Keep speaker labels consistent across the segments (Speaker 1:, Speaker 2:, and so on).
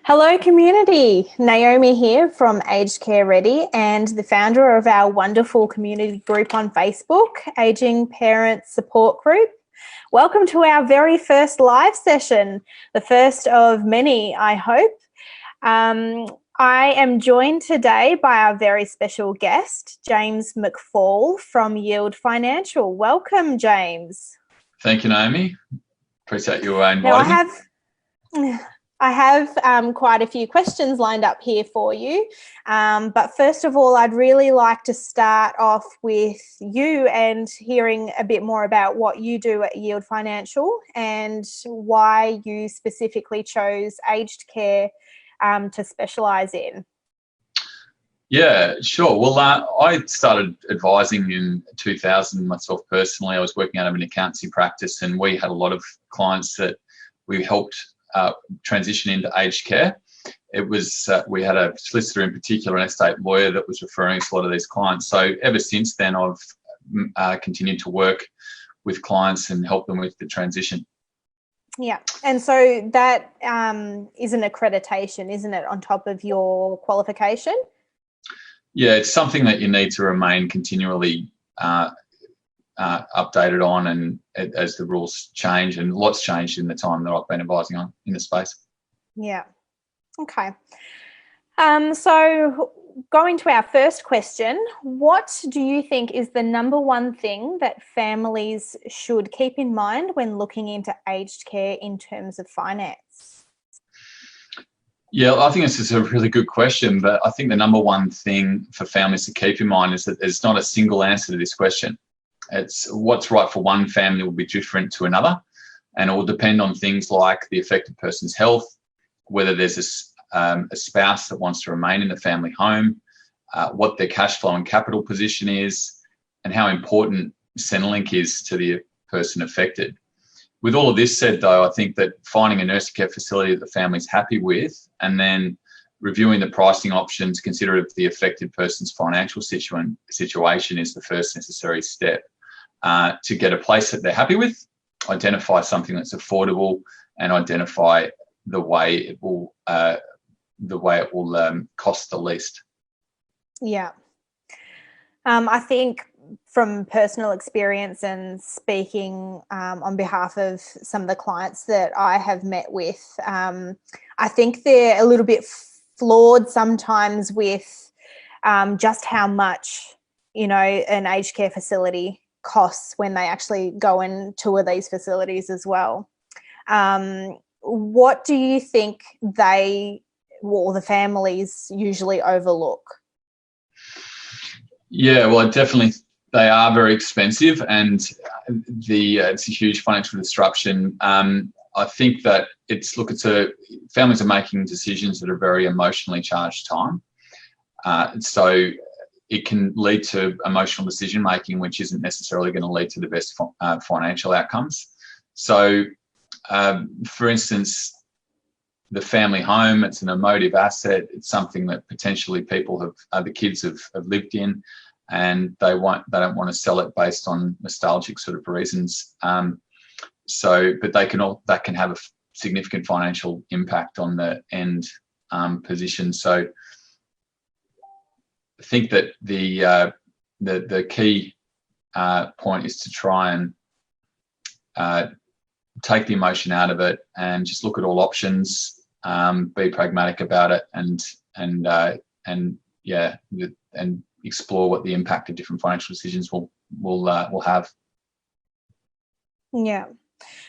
Speaker 1: Hello, community. Naomi here from Aged Care Ready and the founder of our wonderful community group on Facebook, Aging Parents Support Group. Welcome to our very first live session, the first of many, I hope. I am joined today by our very special guest, James McFall from Yield Financial. Welcome, James.
Speaker 2: Thank you, Naomi. Appreciate you inviting me.
Speaker 1: I have quite a few questions lined up here for you. But first of all, I'd really like to start off with you and hearing a bit more about what you do at Yield Financial and why you specifically chose aged care to specialise in.
Speaker 2: Yeah, sure. Well, I started advising in 2000 myself personally. I was working out of an accountancy practice, and we had a lot of clients that we helped transition into aged care. It was we had a solicitor in particular, an estate lawyer, that was referring us a lot of these clients. So ever since then, I've continued to work with clients and help them with the transition.
Speaker 1: Yeah, and so that is an accreditation, isn't it, on top of your qualification?
Speaker 2: Yeah, it's something that you need to remain continually updated on, and as the rules change, and lots changed in the time that I've been advising on in the space.
Speaker 1: Yeah. Okay. So going to our first question, what do you think is the number one thing that families should keep in mind when looking into aged care in terms of finance?
Speaker 2: Yeah, I think this is a really good question, but I think the number one thing for families to keep in mind is that there's not a single answer to this question. It's what's right for one family will be different to another, and it will depend on things like the affected person's health, whether there's a spouse that wants to remain in the family home, what their cash flow and capital position is, and how important Centrelink is to the person affected. With all of this said, though, I think that finding a nursing care facility that the family's happy with, and then reviewing the pricing options, consider if the affected person's financial situation is the first necessary step to get a place that they're happy with, identify something that's affordable, and identify the way it will cost the least.
Speaker 1: Yeah. I think from personal experience and speaking on behalf of some of the clients that I have met with, I think they're a little bit flawed sometimes with just how much, an aged care facility costs when they actually go and tour these facilities as well. What do you think the families usually overlook?
Speaker 2: Yeah, well, definitely they are very expensive, and it's a huge financial disruption. I think that families are making decisions at a very emotionally charged time. So it can lead to emotional decision making, which isn't necessarily going to lead to the best financial outcomes. So, for instance, the family home, it's an emotive asset. It's something that potentially the kids have lived in, and they don't want to sell it based on nostalgic sort of reasons. But that can have a significant financial impact on the end position. So I think that the key point is to try and take the emotion out of it and just look at all options, be pragmatic about it, and explore what the impact of different financial decisions will have.
Speaker 1: Yeah.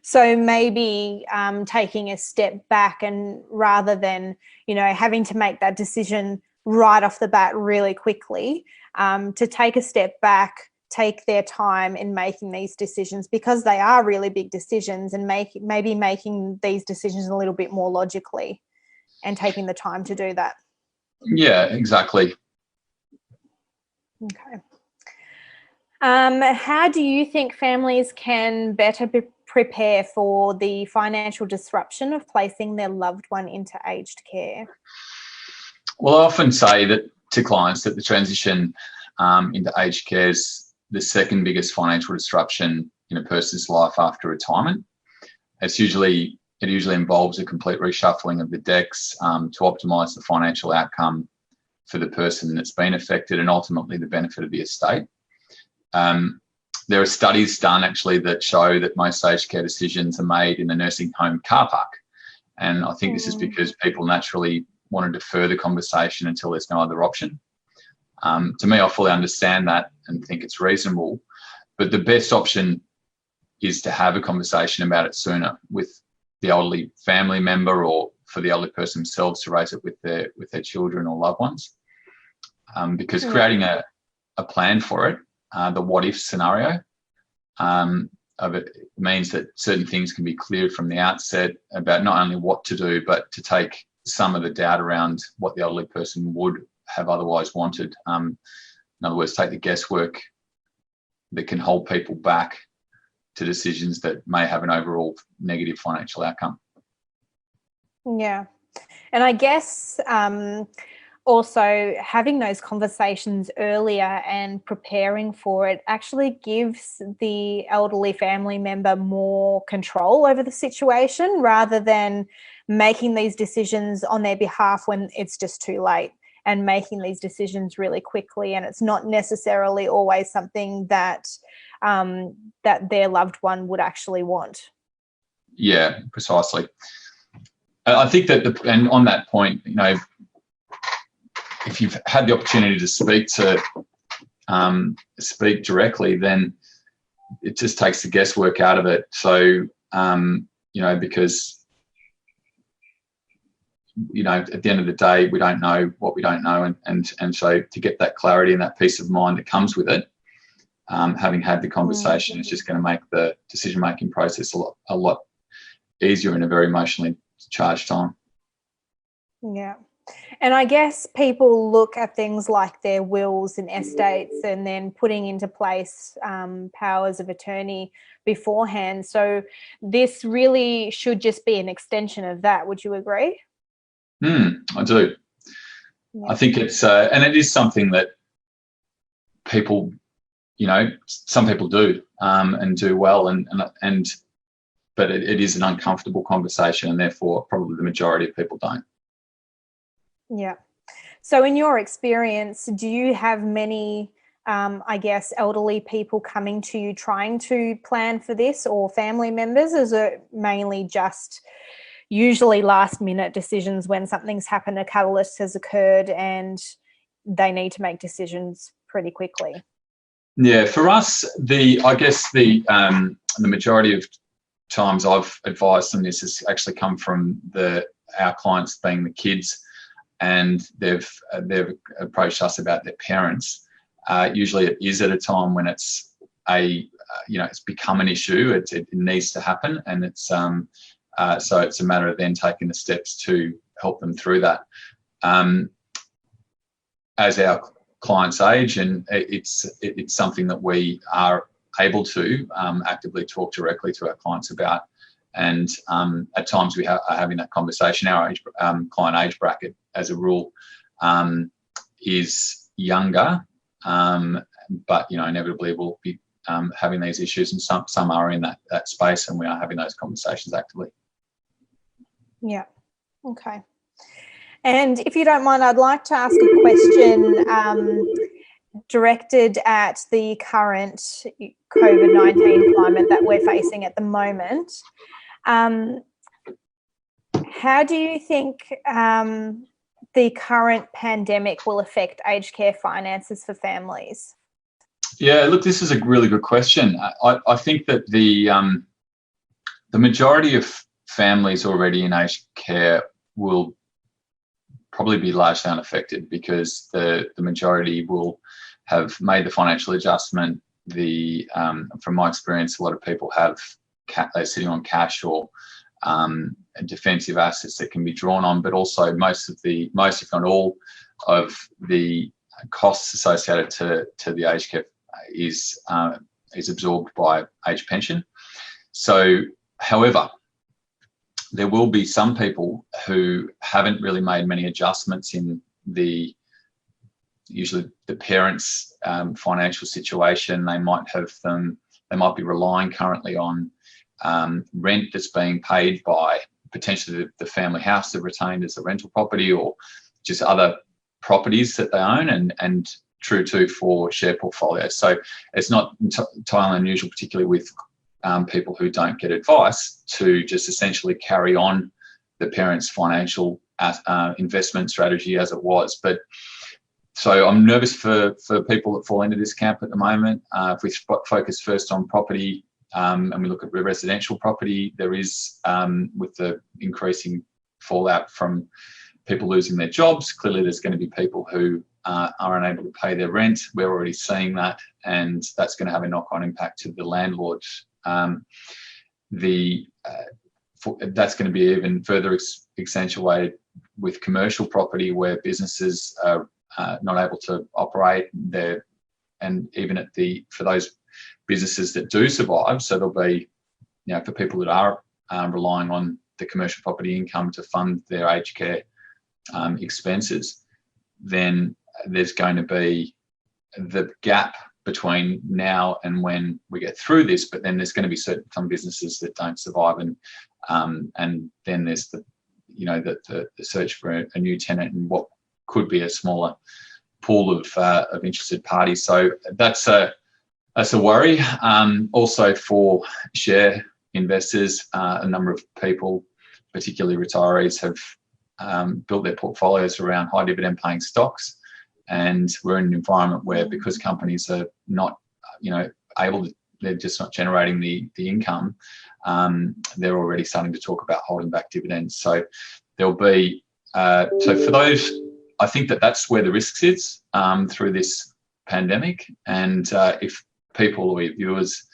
Speaker 1: So maybe taking a step back, and rather than, having to make that decision right off the bat really quickly, to take a step back, take their time in making these decisions, because they are really big decisions, and maybe making these decisions a little bit more logically and taking the time to do that.
Speaker 2: Yeah, exactly.
Speaker 1: Okay. How do you think families can better prepare for the financial disruption of placing their loved one into aged care?
Speaker 2: Well, I often say that to clients that the transition into aged care is the second biggest financial disruption in a person's life after retirement. It's usually it usually involves a complete reshuffling of the decks to optimise the financial outcome for the person that's been affected and ultimately the benefit of the estate. There are studies done actually that show that most aged care decisions are made in the nursing home car park. And I think this is because people naturally want to defer the conversation until there's no other option. To me, I fully understand that and think it's reasonable, but the best option is to have a conversation about it sooner with the elderly family member, or for the elderly person themselves to raise it with their children or loved ones. Because creating a plan for it, the what if scenario of it, means that certain things can be cleared from the outset about not only what to do, but to take some of the doubt around what the elderly person would have otherwise wanted. In other words, take the guesswork that can hold people back to decisions that may have an overall negative financial outcome.
Speaker 1: Yeah. And I guess also having those conversations earlier and preparing for it actually gives the elderly family member more control over the situation, rather than making these decisions on their behalf when it's just too late, and making these decisions really quickly. And it's not necessarily always something that that their loved one would actually want.
Speaker 2: Yeah, precisely. I think that, and on that point, if you've had the opportunity to speak directly, then it just takes the guesswork out of it. So, because, at the end of the day, we don't know what we don't know. And so to get that clarity and that peace of mind that comes with it, having had the conversation is just going to make the decision-making process a lot easier in a very emotionally charged time.
Speaker 1: Yeah. And I guess people look at things like their wills and estates and then putting into place powers of attorney beforehand. So this really should just be an extension of that. Would you agree?
Speaker 2: I do. Yeah. I think it's, and it is something that people, some people do and do well, but it is an uncomfortable conversation, and therefore probably the majority of people don't.
Speaker 1: Yeah. So in your experience, do you have many, elderly people coming to you trying to plan for this, or family members? Is it mainly just usually last minute decisions when something's happened, a catalyst has occurred and they need to make decisions pretty quickly?
Speaker 2: Yeah, for us, the majority of times I've advised them this has actually come from our clients being the kids, and they've approached us about their parents. Usually it is at a time when it's it's become an issue. It needs to happen, and it's so it's a matter of then taking the steps to help them through that. As our clients age, and it's something that we are able to actively talk directly to our clients about. And at times we are having that conversation. Our client age bracket, as a rule, is younger, but inevitably we'll be having these issues, and some are in that space, and we are having those conversations actively.
Speaker 1: Yeah. Okay. And if you don't mind, I'd like to ask a question directed at the current COVID-19 climate that we're facing at the moment. How do you think the current pandemic will affect aged care finances for families?
Speaker 2: Yeah, look, this is a really good question. I think that the majority of families already in aged care will probably be largely unaffected, because the majority will have made the financial adjustment. From my experience, a lot of people they're sitting on cash or defensive assets that can be drawn on, but also most, if not all, of the costs associated to the aged care is absorbed by age pension. So, however, there will be some people who haven't really made many adjustments in usually the parents' financial situation. They might be relying currently on rent that's being paid by potentially the family house they've retained as a rental property, or just other properties that they own, and true too for share portfolios. So it's not entirely unusual, particularly with people who don't get advice, to just essentially carry on the parents' financial investment strategy as it was. But so I'm nervous for people that fall into this camp at the moment. If we focus first on property, and we look at residential property, there is, with the increasing fallout from people losing their jobs, clearly there's going to be people who are unable to pay their rent. We're already seeing that, and that's going to have a knock-on impact to the landlords. That's going to be even further accentuated with commercial property, where businesses are not able to operate there, and even for those businesses that do survive. So there'll be, for people that are relying on the commercial property income to fund their aged care expenses, then there's going to be the gap between now and when we get through this. But then there's going to be some businesses that don't survive, and then there's the search for a new tenant and what could be a smaller pool of interested parties. So that's a worry. Also for share investors, a number of people, particularly retirees, have built their portfolios around high dividend paying stocks. And we're in an environment where, because companies are not, able to, they're just not generating the income, they're already starting to talk about holding back dividends. So there'll be, so for those, I think that's where the risk sits through this pandemic. And if people or your viewers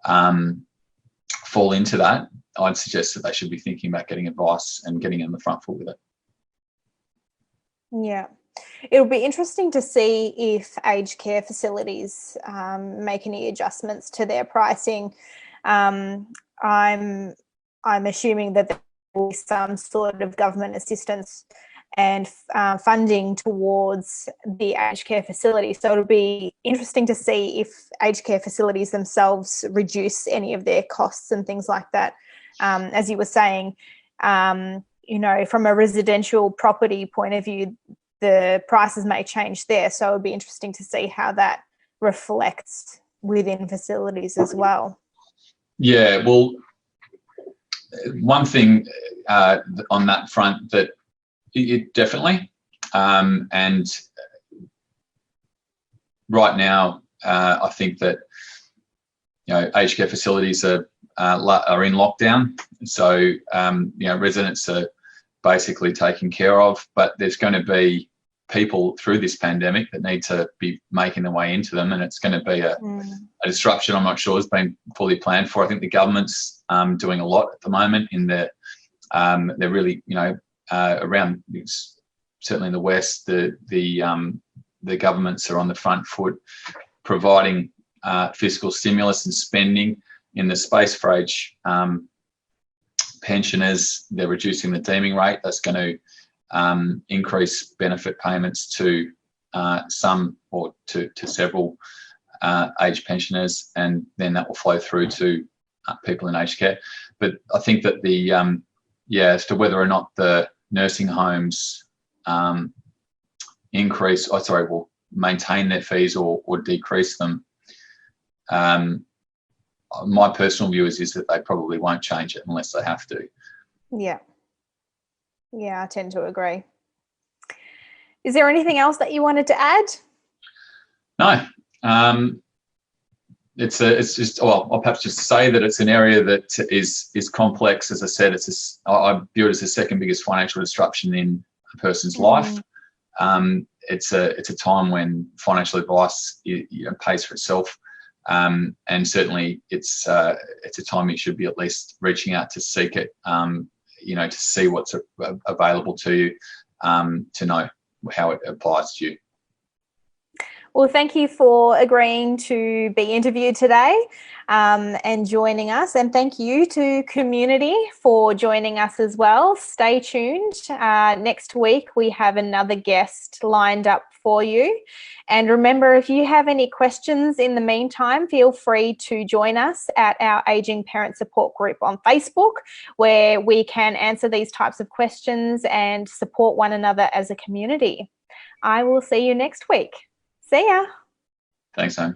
Speaker 2: fall into that, I'd suggest that they should be thinking about getting advice and getting on the front foot with it.
Speaker 1: Yeah. It'll be interesting to see if aged care facilities make any adjustments to their pricing. I'm assuming that there will be some sort of government assistance and funding towards the aged care facility. So it'll be interesting to see if aged care facilities themselves reduce any of their costs and things like that. As you were saying, from a residential property point of view, the prices may change there. So it would be interesting to see how that reflects within facilities as well.
Speaker 2: Yeah, well, one thing on that front that it definitely, and right now, I think that aged care facilities are in lockdown, so residents are basically taken care of. But there's going to be people through this pandemic that need to be making their way into them, and it's going to be a disruption I'm not sure has been fully planned for. I think the government's doing a lot at the moment in they're really around, certainly in the West, the governments are on the front foot providing fiscal stimulus and spending in the space for age pensioners. They're reducing the deeming rate. That's going to increase benefit payments to some or to several age pensioners, and then that will flow through to people in aged care. But I think that as to whether or not the nursing homes will maintain their fees or decrease them, my personal view is that they probably won't change it unless they have to.
Speaker 1: Yeah, I tend to agree. Is there anything else that you wanted to add?
Speaker 2: No. It's just, I'll perhaps just say that it's an area that is complex. As I said, I view it as the second biggest financial disruption in a person's life. It's a time when financial advice pays for itself, and certainly it's a time you should be at least reaching out to seek it. To see what's available to you, to know how it applies to you.
Speaker 1: Well, thank you for agreeing to be interviewed today and joining us. And thank you to community for joining us as well. Stay tuned. Next week, we have another guest lined up for you. And remember, if you have any questions in the meantime, feel free to join us at our Aging Parent Support Group on Facebook, where we can answer these types of questions and support one another as a community. I will see you next week. See ya.
Speaker 2: Thanks, Naomi.